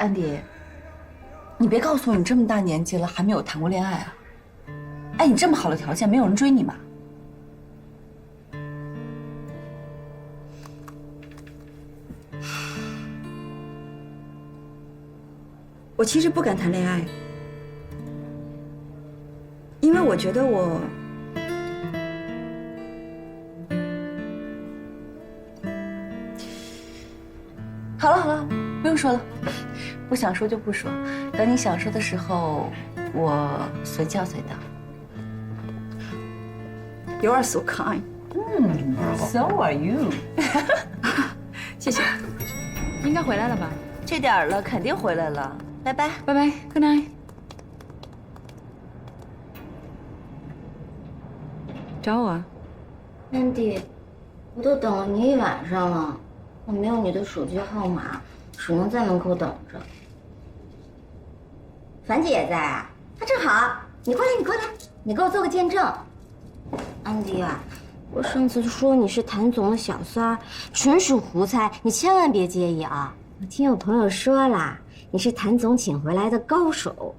安迪，你别告诉我你这么大年纪了还没有谈过恋爱啊？哎，你这么好的条件，没有人追你吗？我其实不敢谈恋爱，因为我觉得我好了好了，不用说了，不想说就不说，等你想说的时候，我随叫随到。You are so kind。So are you 谢谢。应该回来了吧？这点儿了，肯定回来了。拜拜，拜拜 ，Good night。找我啊？安迪，我都等了你一晚上了，我没有你的手机号码，只能在门口等着。樊姐也在啊，那正好，你过来，你过来，你给我做个见证。安迪啊，我上次说你是谭总的小三儿，纯属胡猜，你千万别介意啊。我听我朋友说啦，你是谭总请回来的高手，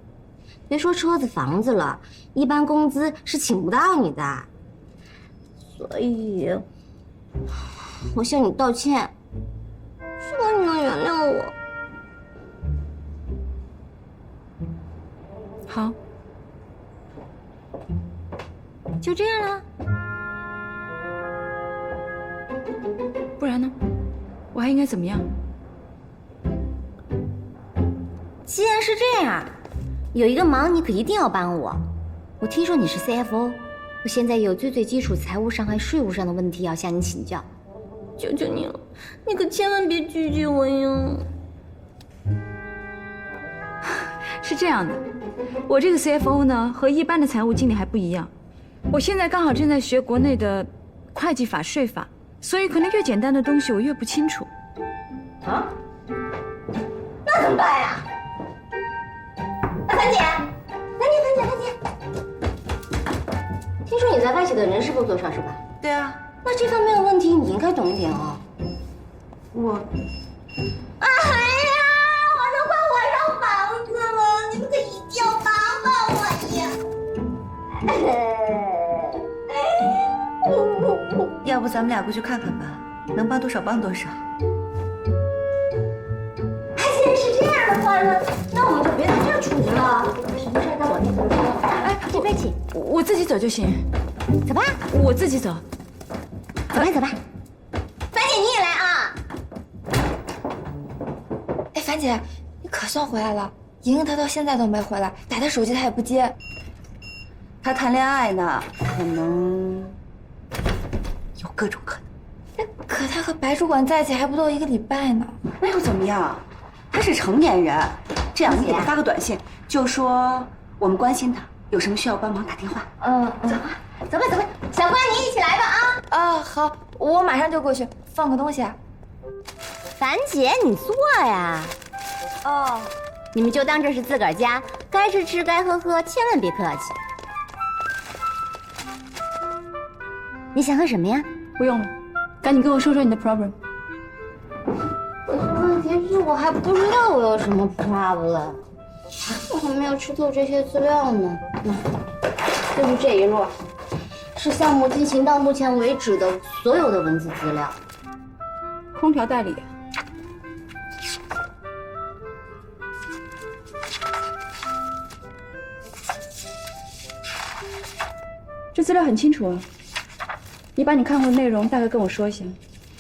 别说车子房子了，一般工资是请不到你的。所以，我向你道歉，希望你能原谅我。好，就这样了。不然呢？我还应该怎么样？既然是这样，有一个忙你可一定要帮我。我听说你是 CFO， 我现在有最基础财务上还税务上的问题要向你请教，求求你了，你可千万别拒绝我哟。是这样的，我这个 CFO 呢和一般的财务经理还不一样，我现在刚好正在学国内的会计法、税法，所以可能越简单的东西我越不清楚。啊？那怎么办呀？樊姐，听说你在外企的人事部做事是吧？对啊，那这方面的问题你应该懂一点哦。我哎呀，我都快换上房子了，你们可一定要帮帮我呀！要不咱们俩过去看看吧，能帮多少帮多少。既然是这样的话呢，那我们就别在这儿处了，有什么事再往那头说。哎，别别急，我自己走就行。走吧，我自己走。走吧走吧。樊姐你也来啊！哎，樊姐，你可算回来了。莹莹她到现在都没回来，打她手机她也不接。他谈恋爱呢，可能有各种可能。可她和白主管在一起还不到1个礼拜呢。那又怎么样？他是成年人，这样你给他发个短信，就说我们关心他，有什么需要帮忙打电话。走吧，小关你一起来吧啊！啊，好，我马上就过去放个东西啊。樊姐你坐呀。哦，你们就当这是自个儿家，该吃吃该喝喝，千万别客气。你想喝什么呀？不用了，赶紧跟我说说你的 problem。问题是我还不知道我有什么 problem， 我还没有吃透这些资料呢。就是这一摞，是项目进行到目前为止的所有的文字资料。空调代理。这资料很清楚啊，你把你看过的内容大概跟我说一下。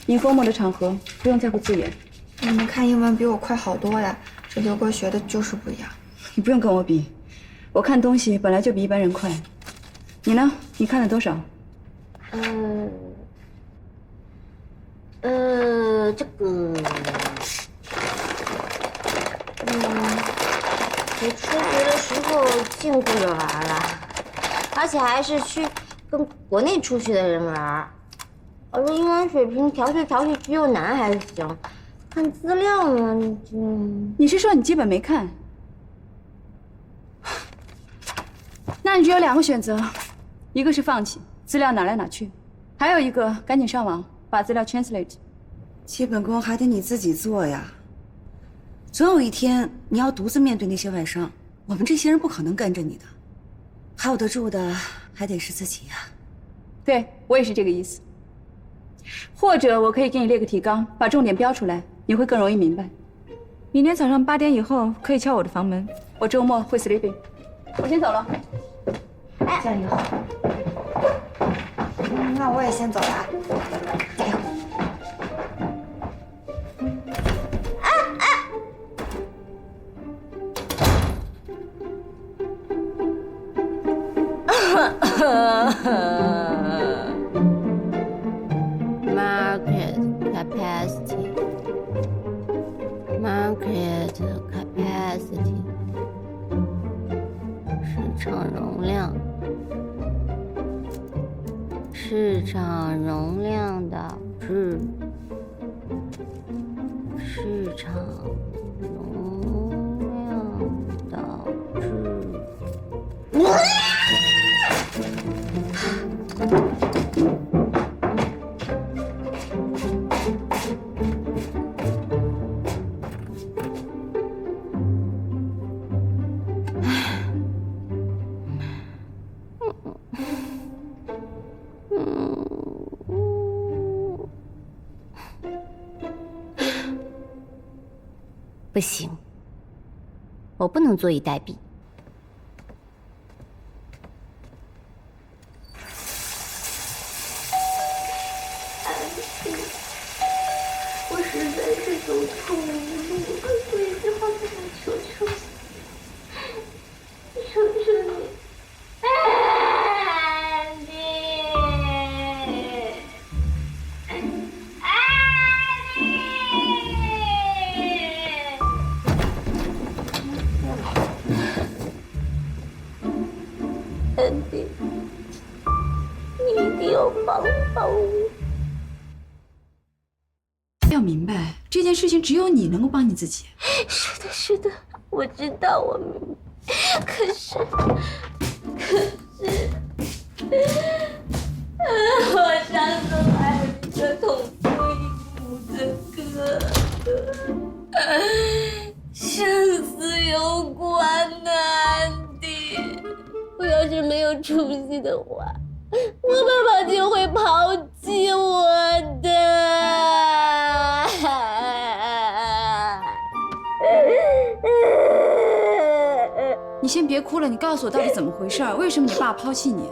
informal 的场合不用在乎字眼。你们看英文比我快好多呀，这刘哥学的就是不一样。你不用跟我比，我看东西本来就比一般人快。你呢？你看了多少？这个，我出国的时候净顾着玩了，而且还是去跟国内出去的人玩。我这英文水平调去只有难还行，看资料呢你是说你基本没看？那你只有2个选择，一个是放弃，资料哪来哪去；还有一个赶紧上网把资料 translate。基本功还得你自己做呀。总有一天你要独自面对那些外伤，我们这些人不可能跟着你的，靠得住的还得是自己呀。对，我也是这个意思。或者我可以给你列个提纲，把重点标出来，你会更容易明白。明天早上8点以后可以敲我的房门，我周末会 sleeping。我先走了。哎，加油！那我也先走了啊，加油！Market capacity. Market capacity. 市场容量。市场容量导致。市场容量导致。不行，我不能坐以待毙。我实在是走投无路，快说一句话给我求求你，求求你，安迪，安迪，你一定要帮帮我。要明白，这件事情只有你能够帮你自己。是的，是的，我知道，我明白。可是，我上次还有一个同父异母的哥哥，生死攸关呐，安迪。我要是没有出息的话，我爸爸就会抛弃我的。你先别哭了，你告诉我到底怎么回事？为什么你爸抛弃你？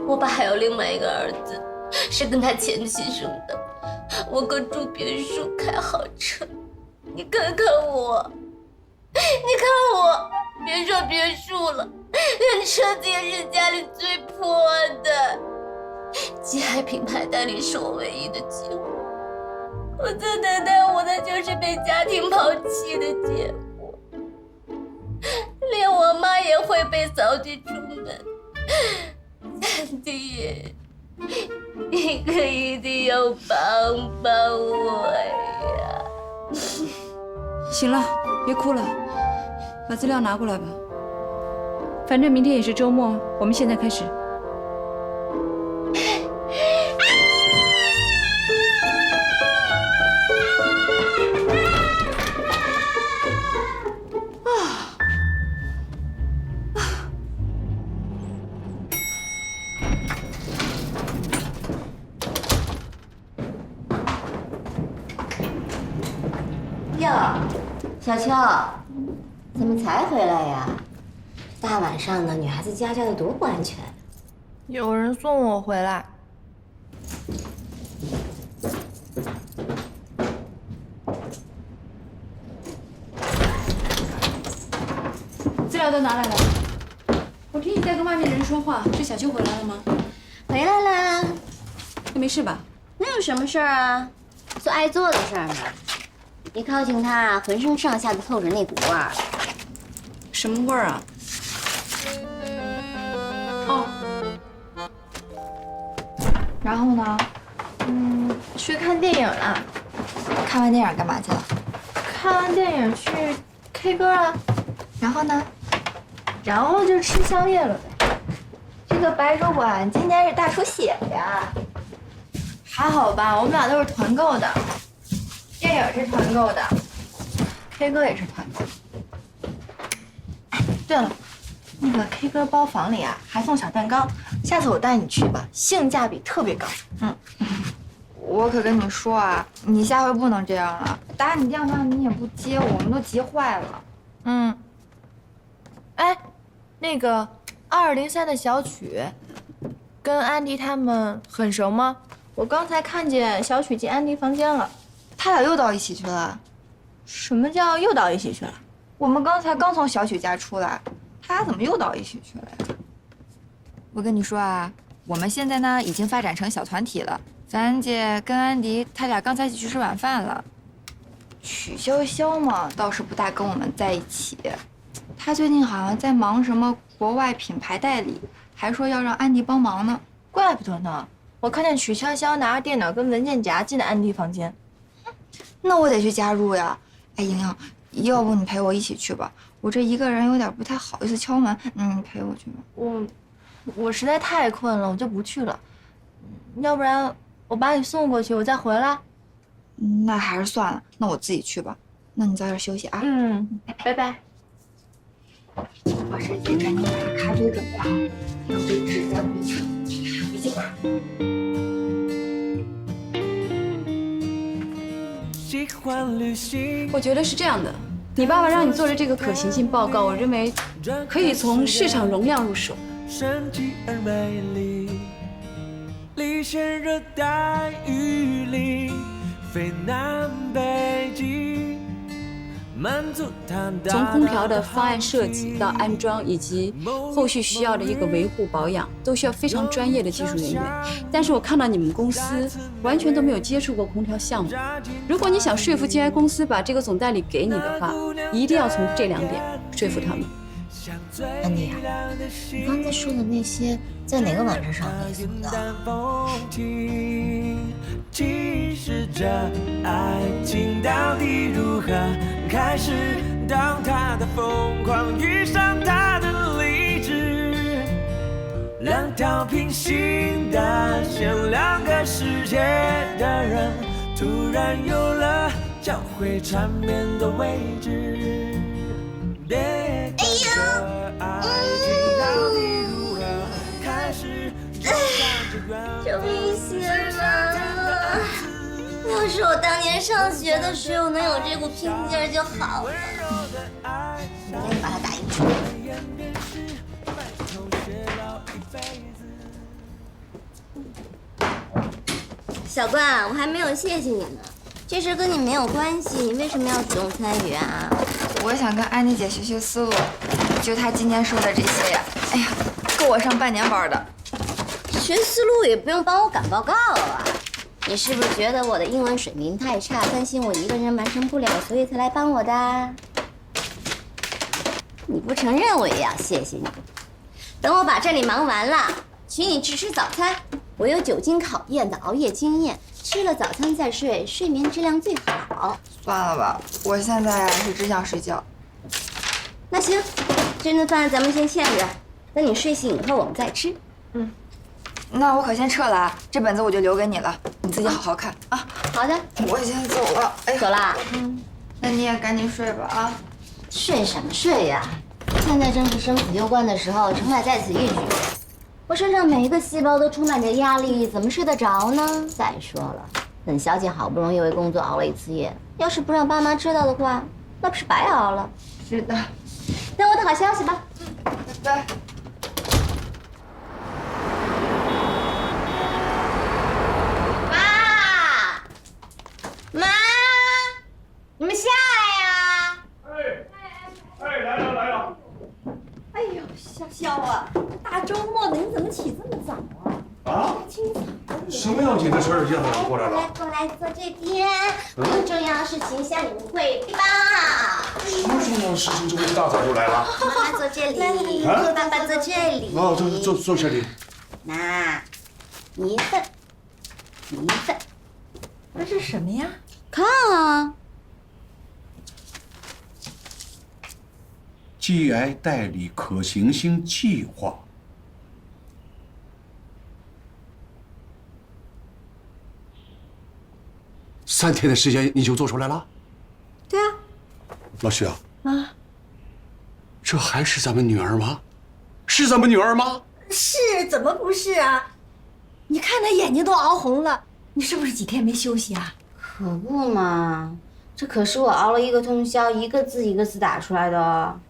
我爸还有另外一个儿子，是跟他前妻生的。我哥住别墅，开豪车。你看看我，你看我，别说别墅了，连车子也是家里最破的。极海品牌代理是我唯一的机会。我最等待我的就是被家庭抛弃的结果，连我妈也会被扫地出门。三弟，你可一定要帮帮我呀！行了，别哭了，把资料拿过来吧。反正明天也是周末，我们现在开始。哟，小秋，怎么才回来呀？大晚上的，女孩子家的多不安全。有人送我回来。资料都拿来了。我听你在跟外面人说话，这小秋回来了吗？回来啦，你没事吧？能有什么事儿啊？做爱做的事儿嘛。一靠近他，浑身上下都透着那股味儿。什么味儿啊？哦，然后呢？去看电影了。看完电影干嘛去了？看完电影去 K 歌了。然后呢？然后就吃宵夜了呗。这个白主管今天是大出血呀。还好吧，我们俩都是团购的。电影是团购的， K 歌也是团购。哎，对了，那个 K 歌包房里啊还送小蛋糕，下次我带你去吧，性价比特别高。我可跟你说啊，你下回不能这样了。打你电话你也不接，我们都急坏了。哎，那个2203的小曲，跟安迪他们很熟吗？我刚才看见小曲进安迪房间了。他俩又到一起去了。什么叫又到一起去了？我们刚才刚从小曲家出来，他俩怎么又到一起去了呀？我跟你说啊，我们现在呢已经发展成小团体了。咱姐跟安迪他俩刚才一起去吃晚饭了。曲潇潇嘛，倒是不大跟我们在一起。他最近好像在忙什么国外品牌代理，还说要让安迪帮忙呢。怪不得呢，我看见曲潇潇拿着电脑跟文件夹进了安迪房间。那我得去加入呀。哎，莹莹，要不你陪我一起去吧？我这一个人有点不太好意思敲门。你陪我去吧。我实在太困了，我就不去了。要不然我把你送过去，我再回来。那还是算了，那我自己去吧。那你早点休息啊。拜拜。我这姐赶紧把咖啡准备好，有这纸的笔，笔记本。我觉得是这样的，你爸爸让你做的这个可行性报告，我认为可以从市场容量入手。生机而美丽，离线热带雨林，非南北极，满足它的从空调的方案设计到安装，以及后续需要的一个维护保养，都需要非常专业的技术人员。但是我看到你们公司完全都没有接触过空调项目。如果你想说服 GI 公司把这个总代理给你的话，一定要从这2点说服他们。安迪啊，你刚才说的那些在哪个网站上可以搜到？其实这爱情到底如何开始？当他的疯狂遇上他的理智，2条平行的线，2个世界的人，突然有了交汇缠绵的位置。别管这爱情到底如何开始，这危险啊！要是我当年上学的时候能有这股拼劲儿就好了。我赶紧把它打印出来。小冠，我还没有谢谢你呢。这事跟你没有关系，你为什么要主动参与啊？我想跟安妮姐学学思路，就她今天说的这些呀，哎呀，够我上半年班的。学思路也不用帮我赶报告啊！你是不是觉得我的英文水平太差，担心我一个人完成不了，所以才来帮我的？你不承认，我也要谢谢你。等我把这里忙完了，请你吃早餐。我有久经考验的熬夜经验，吃了早餐再睡，睡眠质量最好。算了吧，我现在是只想睡觉。那行，这顿饭咱们先欠着，等你睡醒以后我们再吃。那我可先撤了啊，这本子我就留给你了，你自己好好看啊。好的，我先走了。哎，走啦。那你也赶紧睡吧啊。睡什么睡呀？现在正是生死攸关的时候，城外在此一举。我身上每一个细胞都充满着压力，怎么睡得着呢？再说了，本小姐好不容易为工作熬了一次夜，要是不让爸妈知道的话，那不是白熬了？是的，等我的好消息吧。拜拜。妈，你们下来呀！来了！哎呦，潇潇啊，大周末的你怎么起这么早啊？啊？清早。什么要紧的事儿让我过来了？过来坐这边，我有重要的事情向你们汇报。什么重要的事情这么一大早就来了？妈妈坐这里，爸爸坐这里。哦，坐这里。那，你一份，你一份。那是什么呀？看啊。季癌代理可行性计划。3天的时间你就做出来了？对啊。老徐啊，这还是咱们女儿吗？是咱们女儿吗？是，怎么不是啊？你看她眼睛都熬红了，你是不是几天没休息啊？可不嘛，这可是我熬了1个通宵，一个字一个字打出来的哦。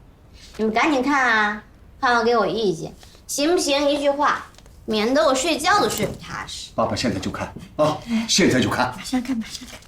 你们赶紧看啊，看完给我意见，行不行？一句话，免得我睡觉都睡不踏实。爸爸现在就看啊，现在就看。马上看，马上看。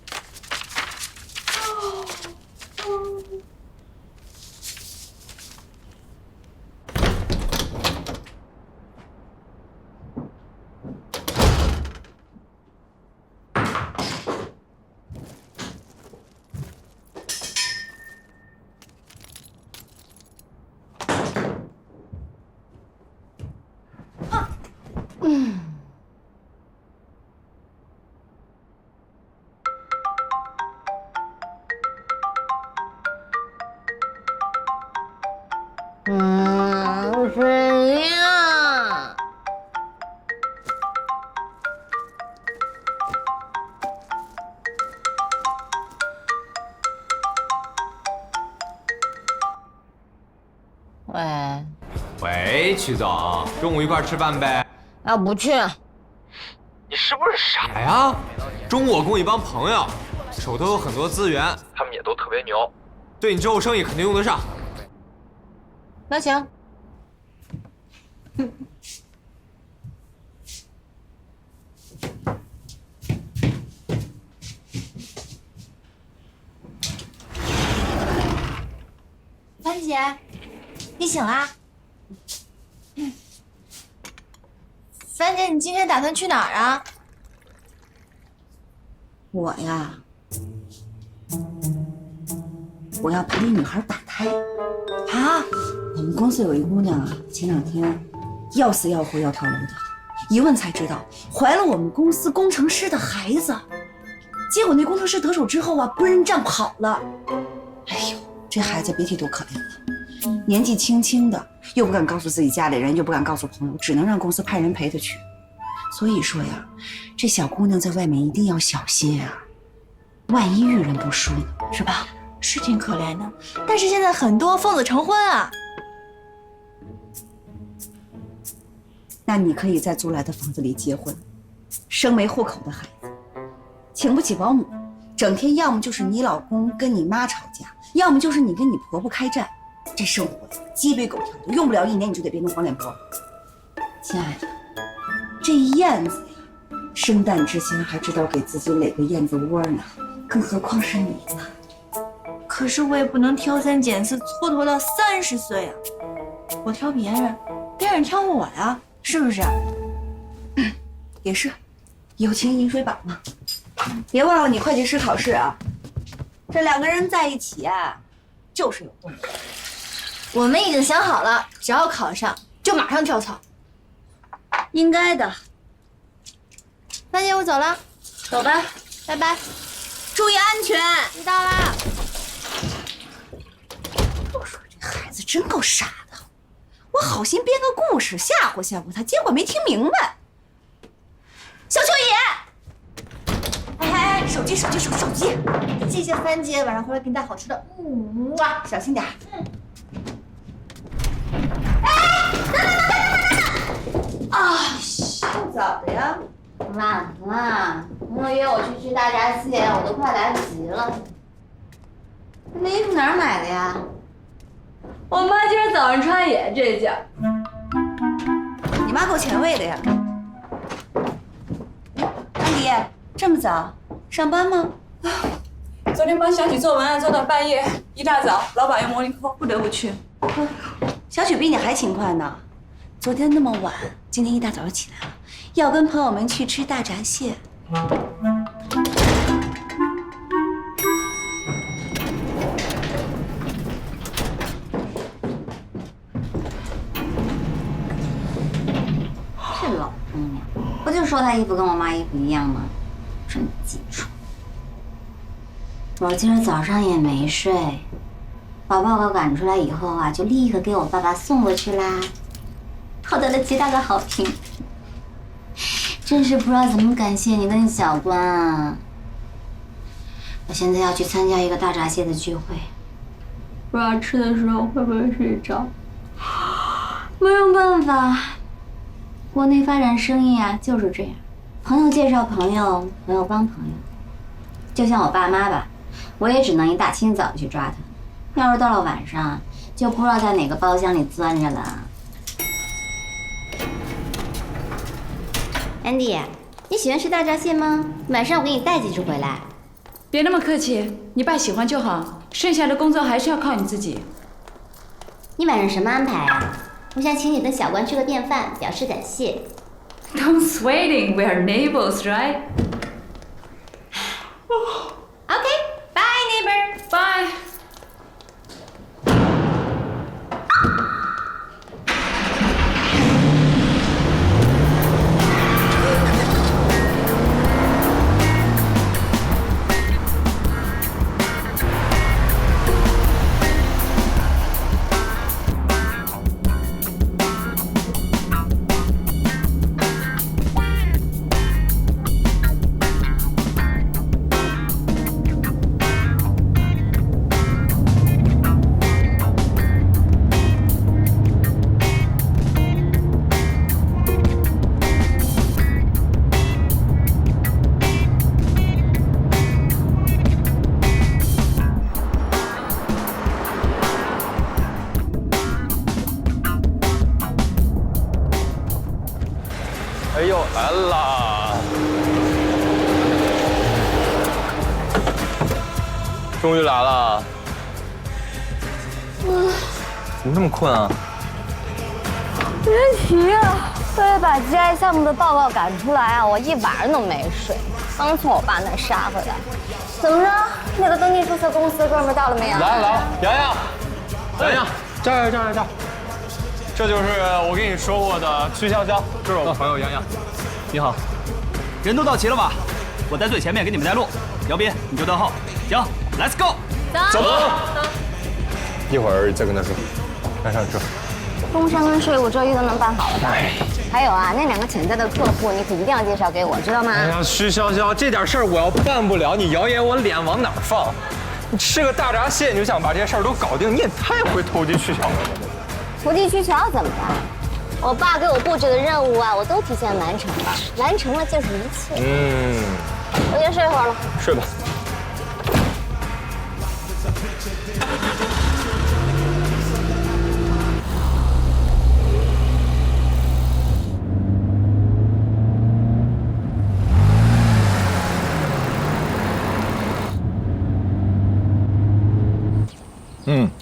谁呀？喂，喂，曲总，中午一块吃饭呗？要不去？你是不是傻呀？中午我跟我一帮朋友，手头有很多资源，他们也都特别牛，对你之后生意肯定用得上。那行。帆姐，你醒啦？帆姐，你今天打算去哪儿啊？我呀，我要陪一女孩打胎。啊？我们公司有一姑娘啊，前2天要死要活要跳楼的，一问才知道怀了我们公司工程师的孩子。结果那工程师得手之后啊，不认账跑了。哎呦，这孩子别提多可怜了，年纪轻轻的，又不敢告诉自己家里人，又不敢告诉朋友，只能让公司派人陪她去。所以说呀，这小姑娘在外面一定要小些啊，万一遇人不淑呢，是吧？是挺可怜的，但是现在很多奉子成婚啊。那你可以在租来的房子里结婚，生没户口的孩子，请不起保姆，整天要么就是你老公跟你妈吵架，要么就是你跟你婆婆开战，这生活呀鸡飞狗跳的，用不了1年你就得变成黄脸婆。亲爱的，这燕子呀，生蛋之前还知道给自己垒个燕子窝呢，更何况是你呢？可是我也不能挑三拣四，蹉跎到30岁啊！我挑别人，别人挑我呀，是不是？也是，友情饮水饱嘛。别忘了你会计师考试啊！这2个人在一起啊，就是有动力。我们已经想好了，只要考上就马上跳槽。应该的。帆姐，我走了，走吧，拜拜，注意安全。知道啦。我说这孩子真够傻的，我好心编个故事吓唬吓唬他，结果没听明白。小秋野，哎，手机，谢谢帆姐，晚上回来给你带好吃的。哇，小心点。啊，够早的呀。晚了，朋友约我去吃大闸蟹，我都快来不及了。那衣服哪儿买的呀？我妈今儿早上穿也这件。你妈够前卫的呀。安迪，这么早上班吗？昨天帮小曲做文案做到半夜，一大早老板用模拟课，不得不去。小曲比你还勤快呢，昨天那么晚，今天一大早就起来了，要跟朋友们去吃大闸蟹。这老姑娘，不就说她衣服跟我妈衣服一样吗？真记仇。我今儿早上也没睡，把报告赶出来以后啊，就立刻给我爸爸送过去啦，获得了极大的好评。真是不知道怎么感谢你跟小关啊！我现在要去参加一个大闸蟹的聚会，不知道吃的时候会不会睡着。没有办法，国内发展生意啊就是这样，朋友介绍朋友，朋友帮朋友。就像我爸妈吧，我也只能一大清早去抓他，要是到了晚上，就不知道在哪个包厢里钻着了。Andy， 你喜欢吃大闸蟹吗？晚上我给你带几只回来。别那么客气，你爸喜欢就好，剩下的工作还是要靠你自己。你晚上什么安排啊？我想请你跟小关吃个便饭，表示感谢。Don't sweating, we are neighbors, right? Okay, bye, neighbor. Bye. 哎呦，来啦！终于来了。怎么这么困啊？别提啊，为了把 GI 项目的报告赶出来啊，我一晚上都没睡，刚从我爸那杀回来。怎么着，那个登记注册公司的哥们到了没有？来，洋洋，这儿，这就是我跟你说过的曲潇潇，这是我朋友洋洋。你好，人都到齐了吧？我在最前面给你们带路，姚斌你就蹲后。行 ，Let's go， 走。一会儿再跟他说，来上车。工商跟税务周一都能办好了吧？还有啊，那2个潜在的客户，你可一定要介绍给我，知道吗？哎呀，徐潇潇，这点事儿我要办不了，你谣言我脸往哪儿放？你吃个大闸蟹你就想把这些事儿都搞定，你也太会投机取巧了。投机取巧怎么办？我爸给我布置的任务啊，我都提前完成了，完成了就是一切。我先睡一会儿了。睡吧。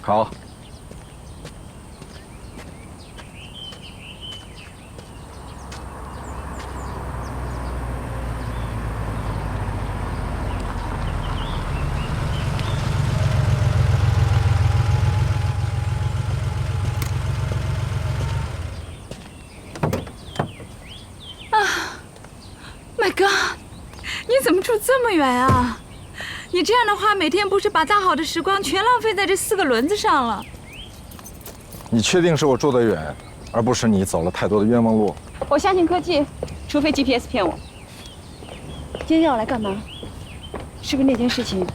好。My God， 你怎么住这么远啊？你这样的话，每天不是把大好的时光全浪费在这4个轮子上了？你确定是我住得远，而不是你走了太多的冤枉路？我相信科技，除非 GPS 骗我。今天要来干嘛？是不是那件事情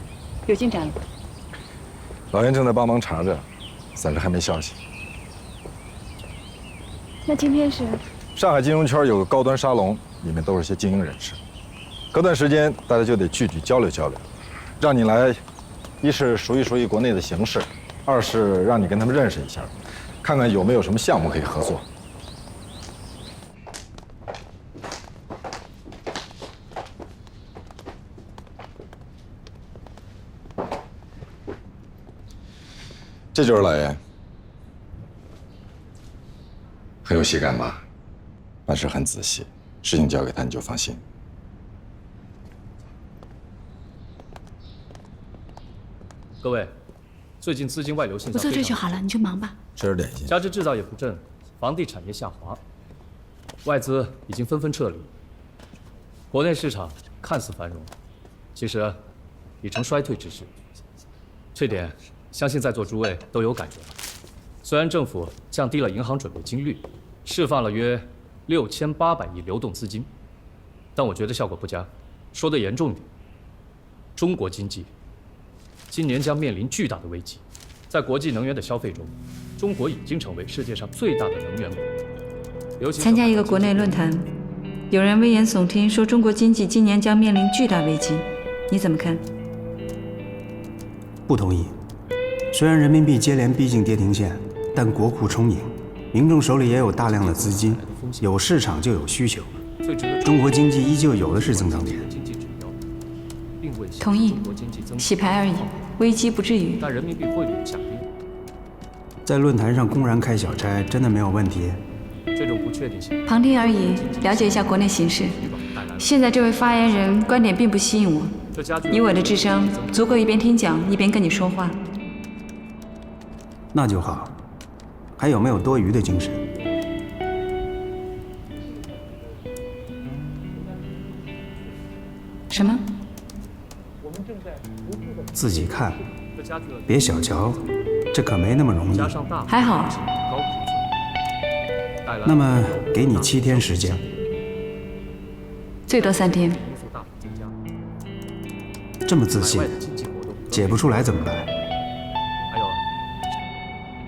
有进展了？老严正在帮忙查着，暂时还没消息。那今天是？上海金融圈有个高端沙龙，里面都是些精英人士。隔段时间大家就得聚交流交流，让你来，一是熟悉国内的形势，二是让你跟他们认识一下，看看有没有什么项目可以合作。这就是老严，很有喜感吧？办事很仔细，事情交给他你就放心。各位，最近资金外流现象我做这就好了，你去忙吧。吃点点心。加之制造业不振，房地产业下滑，外资已经纷纷撤离，国内市场看似繁荣，其实已成衰退之势。这点相信在座诸位都有感觉吧？虽然政府降低了银行准备金率，释放了约6800亿流动资金，但我觉得效果不佳。说得严重点，中国经济今年将面临巨大的危机。在国际能源的消费中，中国已经成为世界上最大的能源国。尤其参加一个国内论坛，有人危言耸听说中国经济今年将面临巨大危机，你怎么看？不同意。虽然人民币接连逼近跌停线，但国库充盈，民众手里也有大量的资金，有市场就有需求。中国经济依旧有的是增长点。同意，洗牌而已，危机不至于。但人民币汇率下跌，在论坛上公然开小差，真的没有问题？这种不确定性。旁听而已，了解一下国内形势。现在这位发言人观点并不吸引我，以我的智商，足够一边听讲一边跟你说话。那就好。还有没有多余的精神？什么？自己看，别小瞧，这可没那么容易。还好。那么给你7天时间，最多3天。这么自信，解不出来怎么办？还有，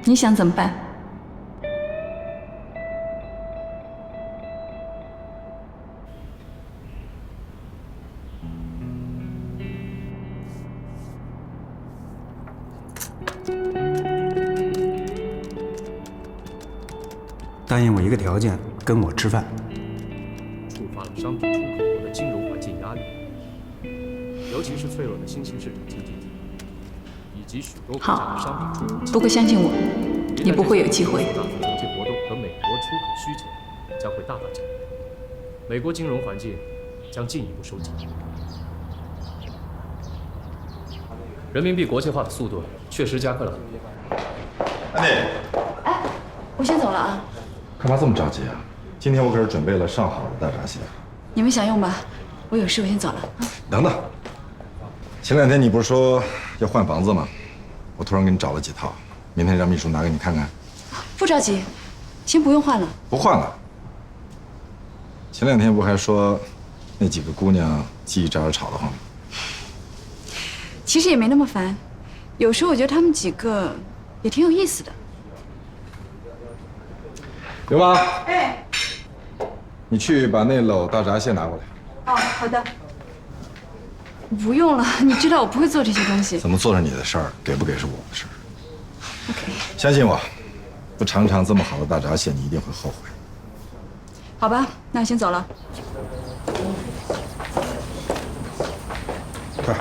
你想怎么办？答应我一个条件，跟我吃饭。触发了商品出口国的金融环境压力，尤其是脆弱的新兴市场经济体，以及许多国家的商品出口。不过相信我，你不会有机会。经济活动和美国出口需求将会大大降低，美国金融环境将进一步收紧。人民币国际化的速度确实加快了很多。安迪，哎，我先走了啊。干嘛这么着急啊？今天我可是准备了上好的大闸蟹。你们享用吧，我有事，我先走了啊。等等，前2天你不是说要换房子吗？我突然给你找了几套，明天让秘书拿给你看看。不着急，先不用换了。不换了。前2天不还说那几个姑娘叽叽喳喳吵得慌吗？其实也没那么烦，有时候我觉得他们几个也挺有意思的。刘妈，哎，你去把那篓大闸蟹拿过来。哦，好的。不用了，你知道我不会做这些东西。怎么做是你的事儿，给不给是我的事儿。OK。相信我，不尝尝这么好的大闸蟹，你一定会后悔。好吧，那我先走了。快。